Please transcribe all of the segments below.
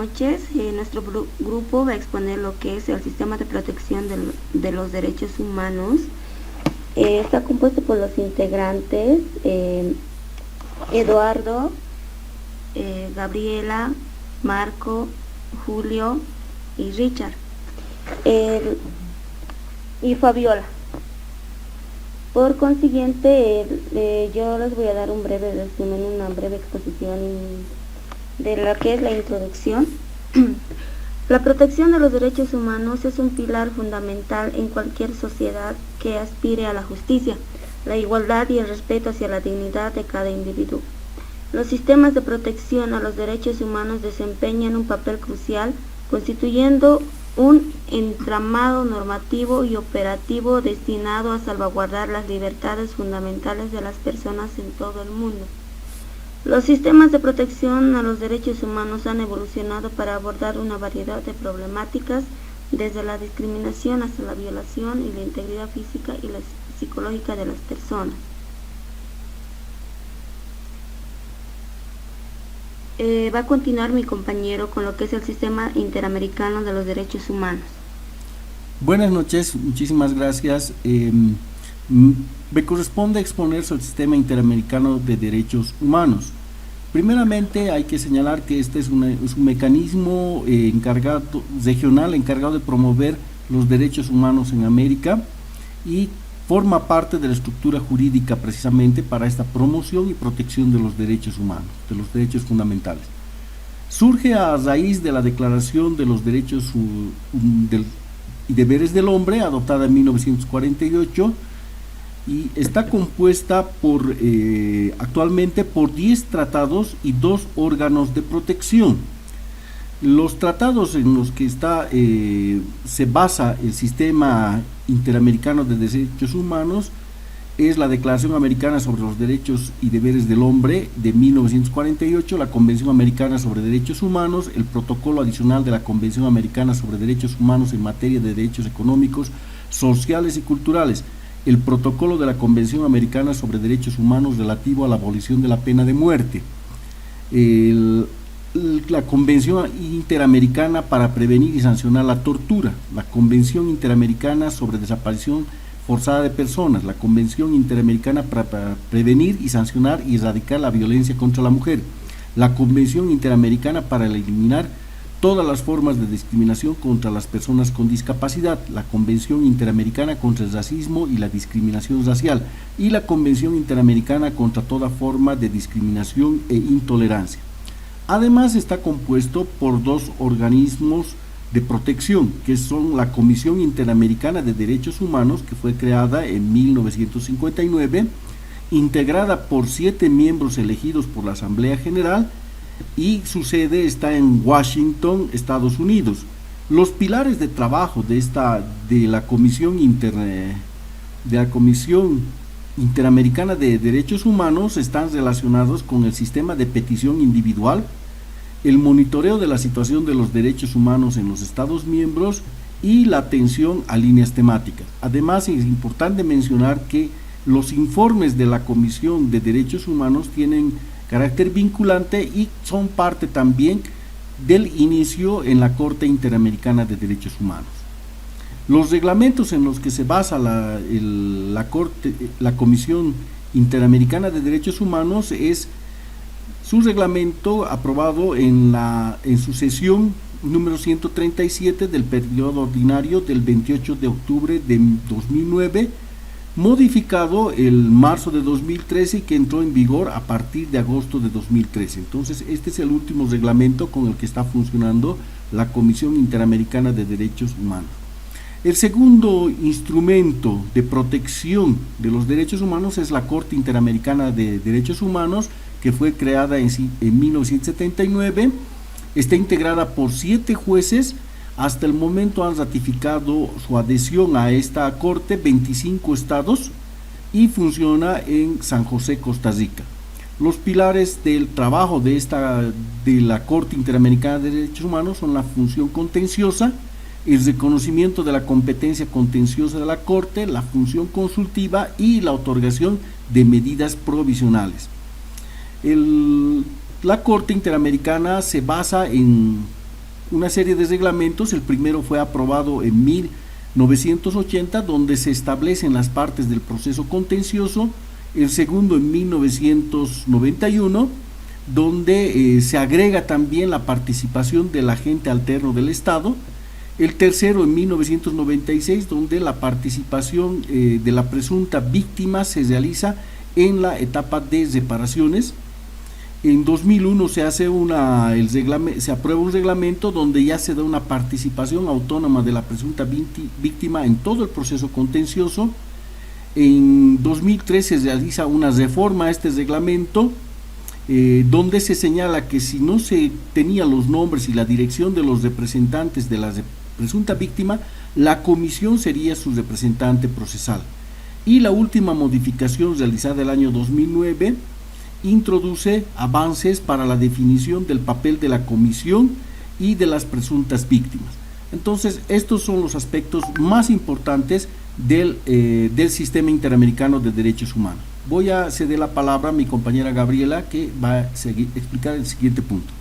noches. Nuestro grupo va a exponer lo que es el sistema de protección de los derechos humanos. Está compuesto por los integrantes Eduardo, Gabriela, Marco, Julio y Richard y Fabiola. Por consiguiente, yo les voy a dar un breve resumen, una breve exposición de lo que es la introducción. La protección de los derechos humanos es un pilar fundamental en cualquier sociedad que aspire a la justicia, la igualdad y el respeto hacia la dignidad de cada individuo. Los sistemas de protección a los derechos humanos desempeñan un papel crucial, constituyendo un entramado normativo y operativo destinado a salvaguardar las libertades fundamentales de las personas en todo el mundo. Los sistemas de protección a los derechos humanos han evolucionado para abordar una variedad de problemáticas, desde la discriminación hasta la violación y la integridad física y la psicológica de las personas. Va a continuar mi compañero con lo que es el Sistema Interamericano de los Derechos Humanos. Buenas noches, muchísimas gracias. Me corresponde exponer sobre el Sistema Interamericano de Derechos Humanos. Primeramente hay que señalar que este es un mecanismo regional encargado de promover los derechos humanos en América y forma parte de la estructura jurídica precisamente para esta promoción y protección de los derechos humanos, de los derechos fundamentales. Surge a raíz de la Declaración de los Derechos y Deberes del Hombre, adoptada en 1948, y está compuesta actualmente por 10 tratados y 2 órganos de protección. Los tratados en los que se basa el Sistema Interamericano de Derechos Humanos es la Declaración Americana sobre los Derechos y Deberes del Hombre de 1948, la Convención Americana sobre Derechos Humanos, el Protocolo Adicional de la Convención Americana sobre Derechos Humanos en materia de derechos económicos, sociales y culturales, el Protocolo de la Convención Americana sobre Derechos Humanos relativo a la abolición de la pena de muerte, la Convención Interamericana para prevenir y sancionar la tortura, la Convención Interamericana sobre desaparición forzada de personas, la Convención Interamericana para prevenir y sancionar y erradicar la violencia contra la mujer, la Convención Interamericana para eliminar todas las formas de discriminación contra las personas con discapacidad, la Convención Interamericana contra el racismo y la discriminación racial y la Convención Interamericana contra toda forma de discriminación e intolerancia. Además está compuesto por 2 organismos de protección, que son la Comisión Interamericana de Derechos Humanos, que fue creada en 1959, integrada por 7 miembros elegidos por la Asamblea General, y su sede está en Washington, Estados Unidos. Los pilares de trabajo de la Comisión Interamericana de Derechos Humanos están relacionados con el sistema de petición individual, el monitoreo de la situación de los derechos humanos en los Estados miembros y la atención a líneas temáticas. Además, es importante mencionar que los informes de la Comisión de Derechos Humanos tienen carácter vinculante y son parte también del inicio en la Corte Interamericana de Derechos Humanos. Los reglamentos en los que se basa la Comisión Interamericana de Derechos Humanos es su reglamento aprobado en su sesión número 137 del periodo ordinario del 28 de octubre de 2009, modificado el marzo de 2013 y que entró en vigor a partir de agosto de 2013. Entonces, este es el último reglamento con el que está funcionando la Comisión Interamericana de Derechos Humanos. El segundo instrumento de protección de los derechos humanos es la Corte Interamericana de Derechos Humanos, que fue creada en 1979, está integrada por 7 jueces. Hasta el momento han ratificado su adhesión a esta corte 25 estados y funciona en San José, Costa Rica. Los pilares del trabajo de la Corte Interamericana de Derechos Humanos son la función contenciosa, el reconocimiento de la competencia contenciosa de la Corte, la función consultiva y la otorgación de medidas provisionales. La Corte Interamericana se basa en una serie de reglamentos. El primero fue aprobado en 1980, donde se establecen las partes del proceso contencioso. El segundo en 1991, donde se agrega también la participación del agente alterno del Estado. El tercero en 1996, donde la participación de la presunta víctima se realiza en la etapa de reparaciones. En 2001 se aprueba un reglamento donde ya se da una participación autónoma de la presunta víctima en todo el proceso contencioso. En 2003 se realiza una reforma a este reglamento, donde se señala que si no se tenía los nombres y la dirección de los representantes de la presunta víctima, la comisión sería su representante procesal. Y la última modificación realizada el año 2009 introduce avances para la definición del papel de la comisión y de las presuntas víctimas. Entonces, estos son los aspectos más importantes del Sistema Interamericano de Derechos Humanos. Voy a ceder la palabra a mi compañera Gabriela, que va a explicar el siguiente punto.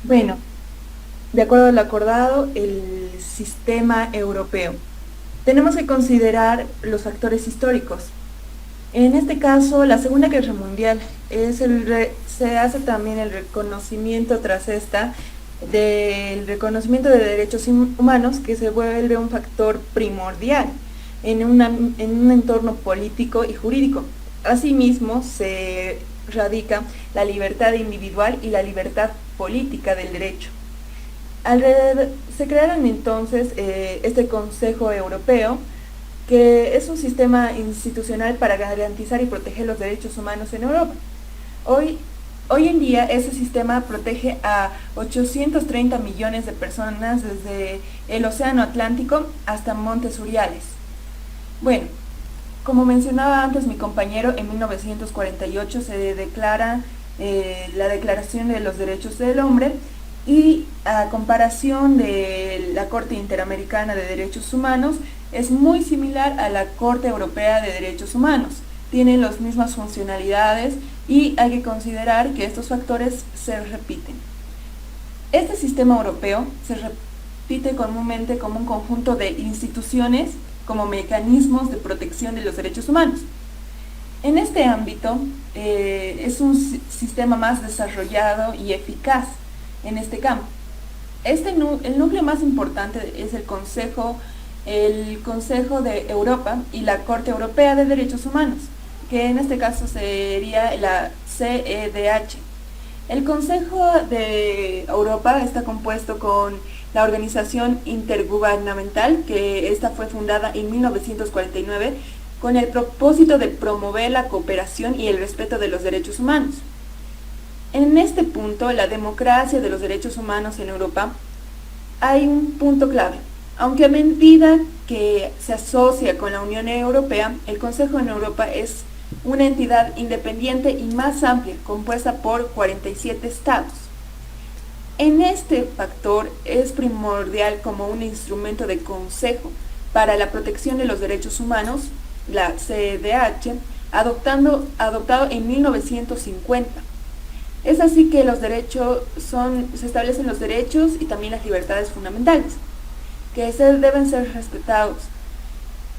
Bueno, de acuerdo al acordado, el sistema europeo, tenemos que considerar los factores históricos. En este caso, la Segunda Guerra Mundial se hace también el reconocimiento tras esta del reconocimiento de derechos humanos, que se vuelve un factor primordial en un entorno político y jurídico. Asimismo, se radica la libertad individual y la libertad política del derecho. Se crearon entonces este Consejo Europeo, que es un sistema institucional para garantizar y proteger los derechos humanos en Europa. Hoy en día ese sistema protege a 830 millones de personas desde el Océano Atlántico hasta Montes Urales. Bueno, como mencionaba antes mi compañero, en 1948 se declara la Declaración de los Derechos del Hombre, y a comparación de la Corte Interamericana de Derechos Humanos, es muy similar a la Corte Europea de Derechos Humanos. Tienen las mismas funcionalidades y hay que considerar que estos factores se repiten. Este sistema europeo se repite comúnmente como un conjunto de instituciones como mecanismos de protección de los derechos humanos. En este ámbito es un sistema más desarrollado y eficaz en este campo. El núcleo más importante es el Consejo de Europa y la Corte Europea de Derechos Humanos, que en este caso sería la CEDH. El Consejo de Europa está compuesto con la Organización Intergubernamental, que esta fue fundada en 1949 con el propósito de promover la cooperación y el respeto de los derechos humanos. En este punto, la democracia de los derechos humanos en Europa, hay un punto clave. Aunque a medida que se asocia con la Unión Europea, el Consejo en Europa es una entidad independiente y más amplia, compuesta por 47 estados. En este factor es primordial como un instrumento de consejo para la protección de los derechos humanos, la CEDH, adoptado en 1950. Es así que se establecen los derechos y también las libertades fundamentales, que deben ser respetados.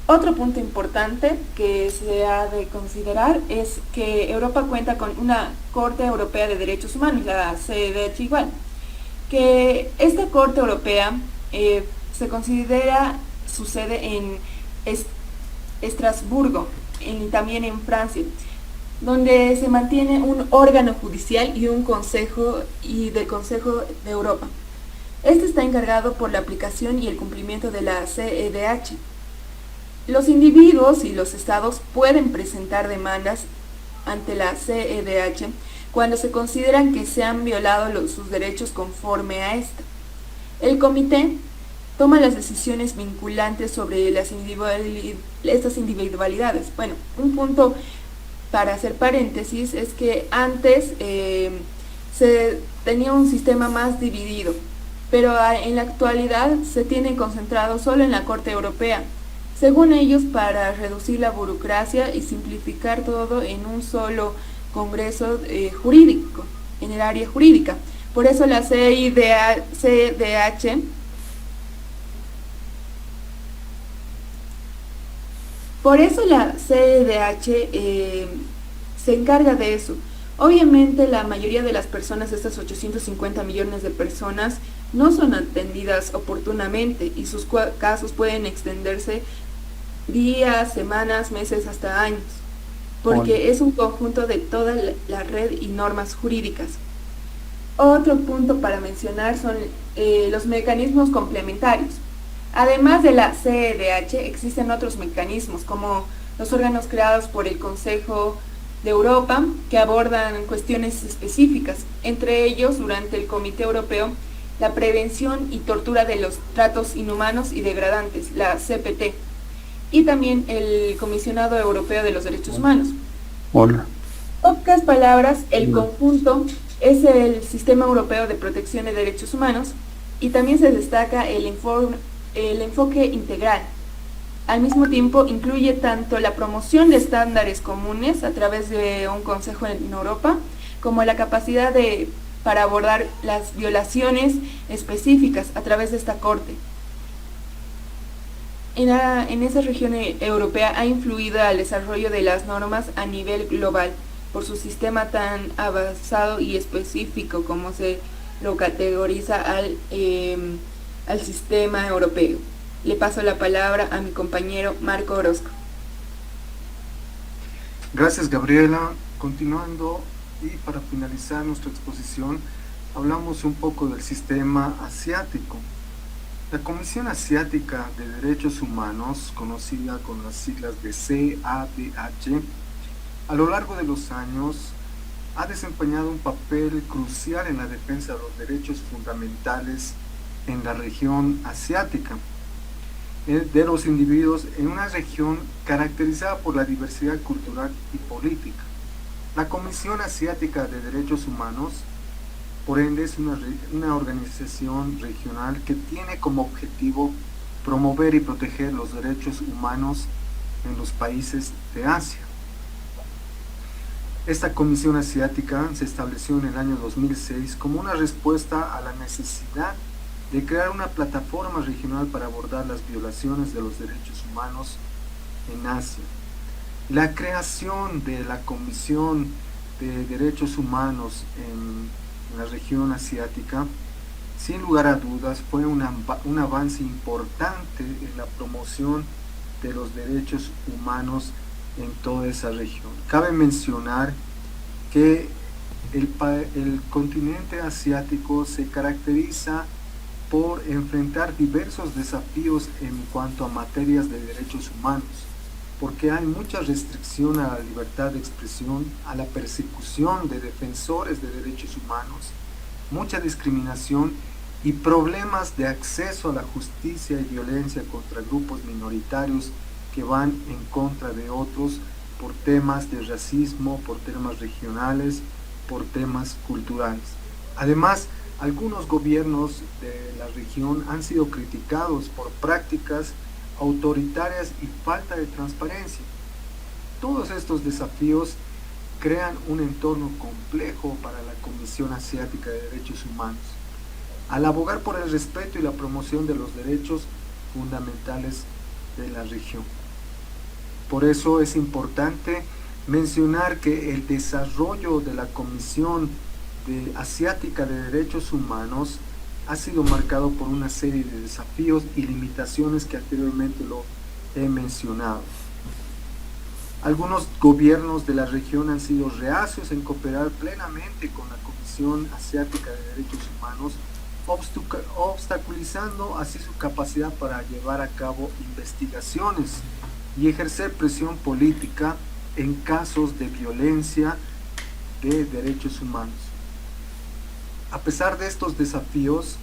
Otro punto importante que se ha de considerar es que Europa cuenta con una Corte Europea de Derechos Humanos, la CEDH igual, que esta Corte Europea se considera su sede en Estrasburgo y también en Francia, donde se mantiene un órgano judicial y un consejo del Consejo de Europa. Este está encargado por la aplicación y el cumplimiento de la CEDH. Los individuos y los estados pueden presentar demandas ante la CEDH cuando se consideran que se han violado sus derechos conforme a esta. El comité toma las decisiones vinculantes sobre estas individualidades. Bueno, un punto para hacer paréntesis es que antes se tenía un sistema más dividido, pero en la actualidad se tiene concentrado solo en la Corte Europea, según ellos, para reducir la burocracia y simplificar todo en un solo congreso jurídico, en el área jurídica. Por eso la CIDH se encarga de eso. Obviamente la mayoría de las personas, estas 850 millones de personas, no son atendidas oportunamente y sus casos pueden extenderse días, semanas, meses, hasta años, porque es un conjunto de toda la red y normas jurídicas. Otro punto para mencionar son los mecanismos complementarios. Además de la CEDH, existen otros mecanismos como los órganos creados por el Consejo de Europa que abordan cuestiones específicas, entre ellos durante el Comité Europeo la prevención y tortura de los tratos inhumanos y degradantes, la CPT, y también el Comisionado Europeo de los Derechos Humanos. Hola. En pocas palabras, el conjunto es el Sistema Europeo de Protección de Derechos Humanos y también se destaca el enfoque integral. Al mismo tiempo, incluye tanto la promoción de estándares comunes a través de un consejo en Europa, como la capacidad para abordar las violaciones específicas a través de esta corte. En esa región europea ha influido al desarrollo de las normas a nivel global, por su sistema tan avanzado y específico como se lo categoriza al sistema europeo. Le paso la palabra a mi compañero Marco Orozco. Gracias, Gabriela. Continuando y para finalizar nuestra exposición, hablamos un poco del sistema asiático. La Comisión Asiática de Derechos Humanos, conocida con las siglas de CADH, a lo largo de los años ha desempeñado un papel crucial en la defensa de los derechos fundamentales en la región asiática de los individuos en una región caracterizada por la diversidad cultural y política. La Comisión Asiática de Derechos Humanos, por ende, es una organización regional que tiene como objetivo promover y proteger los derechos humanos en los países de Asia. Esta Comisión Asiática se estableció en el año 2006 como una respuesta a la necesidad de crear una plataforma regional para abordar las violaciones de los derechos humanos en Asia. La creación de la Comisión de Derechos Humanos en la región asiática, sin lugar a dudas, fue un avance importante en la promoción de los derechos humanos en toda esa región. Cabe mencionar que el continente asiático se caracteriza por enfrentar diversos desafíos en cuanto a materias de derechos humanos, porque hay mucha restricción a la libertad de expresión, a la persecución de defensores de derechos humanos, mucha discriminación y problemas de acceso a la justicia y violencia contra grupos minoritarios que van en contra de otros por temas de racismo, por temas regionales, por temas culturales. Además, algunos gobiernos de la región han sido criticados por prácticas autoritarias y falta de transparencia. Todos estos desafíos crean un entorno complejo para la Comisión Asiática de Derechos Humanos, al abogar por el respeto y la promoción de los derechos fundamentales de la región. Por eso es importante mencionar que el desarrollo de la Comisión Asiática de Derechos Humanos ha sido marcado por una serie de desafíos y limitaciones que anteriormente lo he mencionado. Algunos gobiernos de la región han sido reacios en cooperar plenamente con la Comisión Asiática de Derechos Humanos, obstaculizando así su capacidad para llevar a cabo investigaciones y ejercer presión política en casos de violencia de derechos humanos. A pesar de estos desafíos,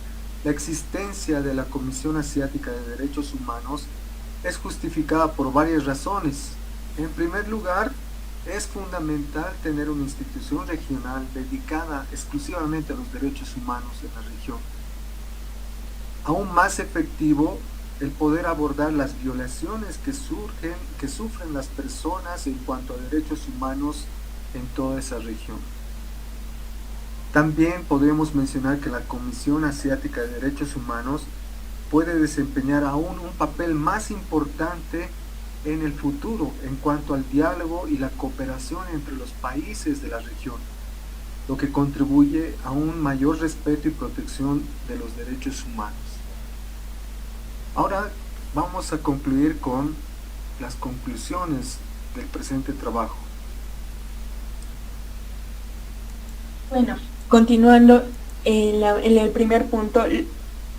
la existencia de la Comisión Asiática de Derechos Humanos es justificada por varias razones. En primer lugar, es fundamental tener una institución regional dedicada exclusivamente a los derechos humanos en la región. Aún más efectivo, el poder abordar las violaciones que sufren las personas en cuanto a derechos humanos en toda esa región. También podríamos mencionar que la Comisión Asiática de Derechos Humanos puede desempeñar aún un papel más importante en el futuro en cuanto al diálogo y la cooperación entre los países de la región, lo que contribuye a un mayor respeto y protección de los derechos humanos. Ahora vamos a concluir con las conclusiones del presente trabajo. Bueno, continuando en el primer punto,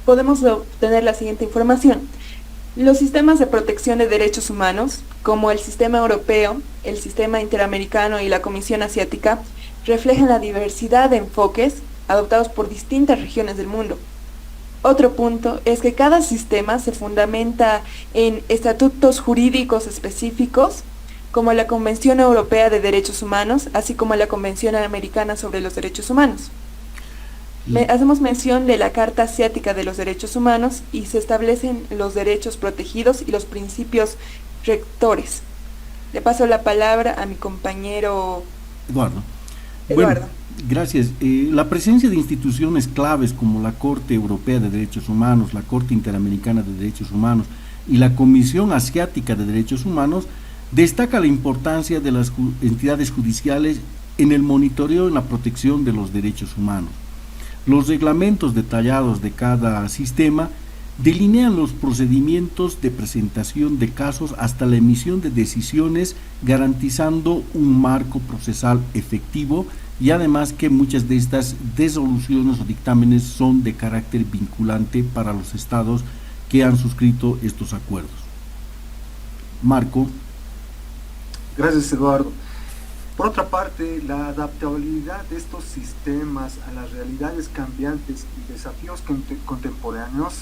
podemos obtener la siguiente información. Los sistemas de protección de derechos humanos, como el sistema europeo, el sistema interamericano y la Comisión Asiática, reflejan la diversidad de enfoques adoptados por distintas regiones del mundo. Otro punto es que cada sistema se fundamenta en estatutos jurídicos específicos, como la Convención Europea de Derechos Humanos, así como la Convención Americana sobre los Derechos Humanos. Hacemos mención de la Carta Asiática de los Derechos Humanos y se establecen los derechos protegidos y los principios rectores. Le paso la palabra a mi compañero Eduardo. Eduardo. Bueno, gracias. La presencia de instituciones claves como la Corte Europea de Derechos Humanos, la Corte Interamericana de Derechos Humanos y la Comisión Asiática de Derechos Humanos destaca la importancia de las entidades judiciales en el monitoreo y la protección de los derechos humanos. Los reglamentos detallados de cada sistema delinean los procedimientos de presentación de casos hasta la emisión de decisiones, garantizando un marco procesal efectivo y además que muchas de estas resoluciones o dictámenes son de carácter vinculante para los estados que han suscrito estos acuerdos. Marco. Gracias, Eduardo. Por otra parte, la adaptabilidad de estos sistemas a las realidades cambiantes y desafíos contemporáneos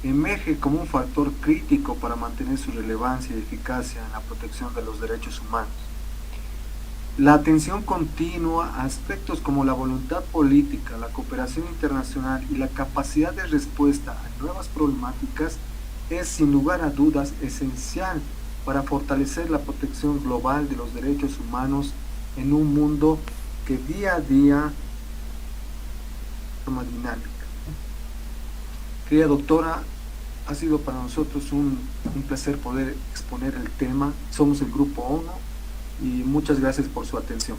emerge como un factor crítico para mantener su relevancia y eficacia en la protección de los derechos humanos. La atención continua a aspectos como la voluntad política, la cooperación internacional y la capacidad de respuesta a nuevas problemáticas es sin lugar a dudas esencial para fortalecer la protección global de los derechos humanos en un mundo que día a día es más dinámica. Querida doctora, ha sido para nosotros un placer poder exponer el tema. Somos el Grupo ONU y muchas gracias por su atención.